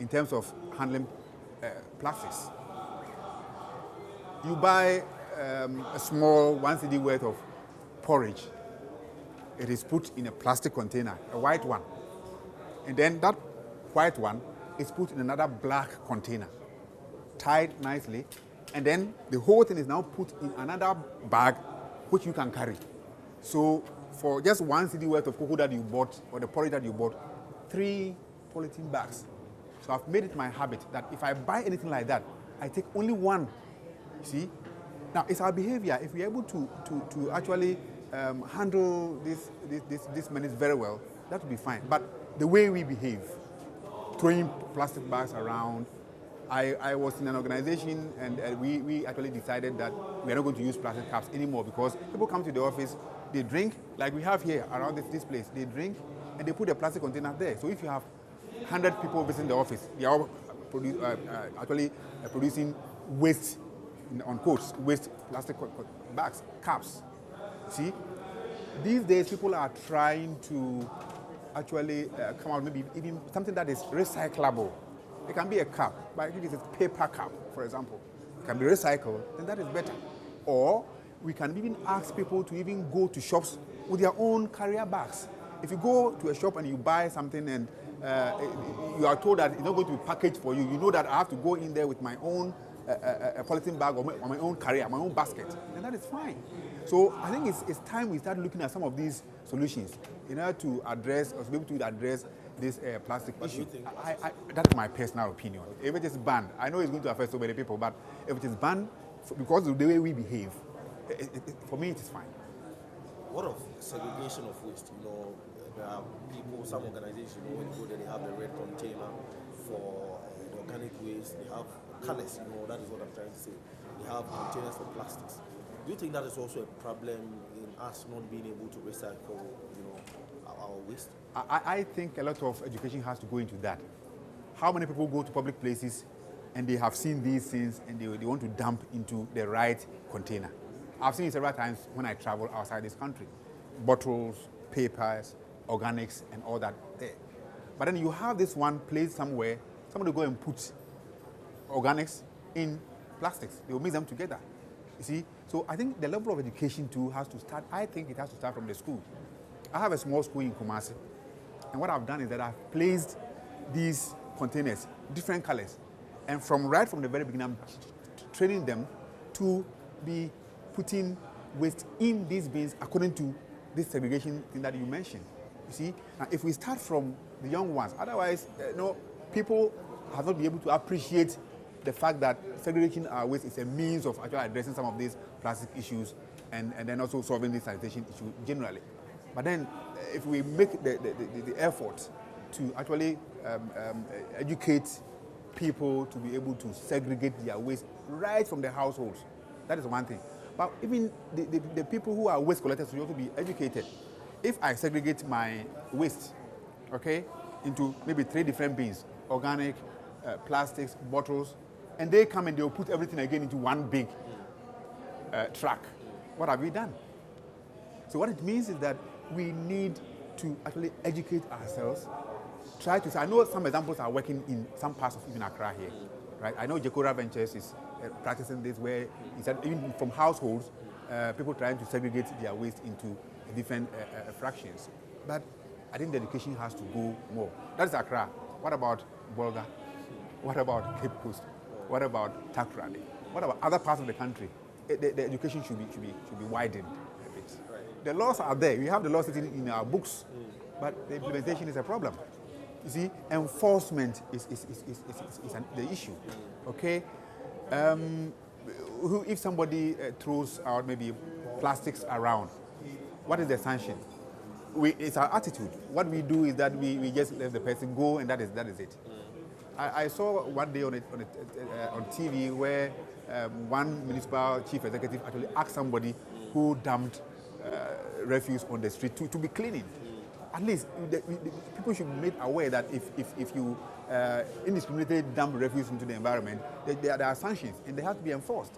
in terms of handling plastics. You buy a small 1 cedi worth of porridge. It is put in a plastic container, a white one. And then that white one is put in another black container, tied nicely. And then the whole thing is now put in another bag, which you can carry. So for just 1 cedi worth of cocoa that you bought, or the porridge that you bought, 3 polythene bags. So I've made it my habit that if I buy anything like that, I take only one. See? Now, it's our behavior. If we're able to actually handle this menace very well, that would be fine. But the way we behave, throwing plastic bags around, I was in an organization and we actually decided that we are not going to use plastic cups anymore because people come to the office, they drink, like we have here around this place, they drink and they put a plastic container there. So if you have 100 people visiting the office, they are all producing waste, on quotes, waste plastic bags, cups. See? These days people are trying to actually come out maybe even something that is recyclable. It can be a cup, but if it is a paper cup, for example, it can be recycled, then that is better. Or we can even ask people to even go to shops with their own carrier bags. If you go to a shop and you buy something and you are told that it's not going to be packaged for you, you know that I have to go in there with my own a polythene bag or my own carrier, my own basket, and that is fine. So I think it's time we start looking at some of these solutions in order to address, or to be able to address this plastic issue. That's my personal opinion. If it is banned, I know it's going to affect so many people, but if it is banned because of the way we behave, for me it is fine. What of segregation of waste? You know, there are people, some organizations, you know, when you go there, they have the red container for the organic waste. They have colors, you know, that is what I'm trying to say. They have containers for plastics. Do you think that is also a problem in us not being able to recycle, you know, our waste? I think a lot of education has to go into that. How many people go to public places and they have seen these things and they want to dump into the right container? I've seen it several times when I travel outside this country. Bottles, papers, organics, and all that there. But then you have this one place somewhere, somebody go and put organics in plastics. They will mix them together. You see? So I think the level of education too has to start, I think it has to start from the school. I have a small school in Kumasi. And what I've done is that I've placed these containers, different colors. And right from the very beginning, I'm training them to be putting waste in these bins according to this segregation thing that you mentioned. You see? Now, if we start from the young ones, otherwise, people have not been able to appreciate the fact that segregation our waste is a means of actually addressing some of these plastic issues and then also solving the sanitation issue generally. But then, if we make the effort to actually educate people to be able to segregate their waste right from their households, that is one thing. But even the people who are waste collectors should also be educated. If I segregate my waste, okay, into maybe 3 different bins, organic, plastics, bottles, and they come and they'll put everything again into one big truck, what have we done? So what it means is that we need to actually educate ourselves, try to say, I know some examples are working in some parts of even Accra here, right? I know Jekora Ventures is practicing this where he said even from households, people trying to segregate their waste into different fractions. But I think the education has to go more. That's Accra. What about Bolga? What about Cape Coast? What about Takrady? What about other parts of the country? The education should be widened a bit. Right. The laws are there. We have the laws sitting in our books, but the implementation is a problem. You see, enforcement is the issue. Okay, if somebody throws out maybe plastics around, what is the sanction? It's our attitude. What we do is that we just let the person go, and that is it. I saw one day on TV where one municipal chief executive actually asked somebody who dumped refuse on the street to be cleaning. At least people should be made aware that if you indiscriminately dump refuse into the environment, there are sanctions and they have to be enforced.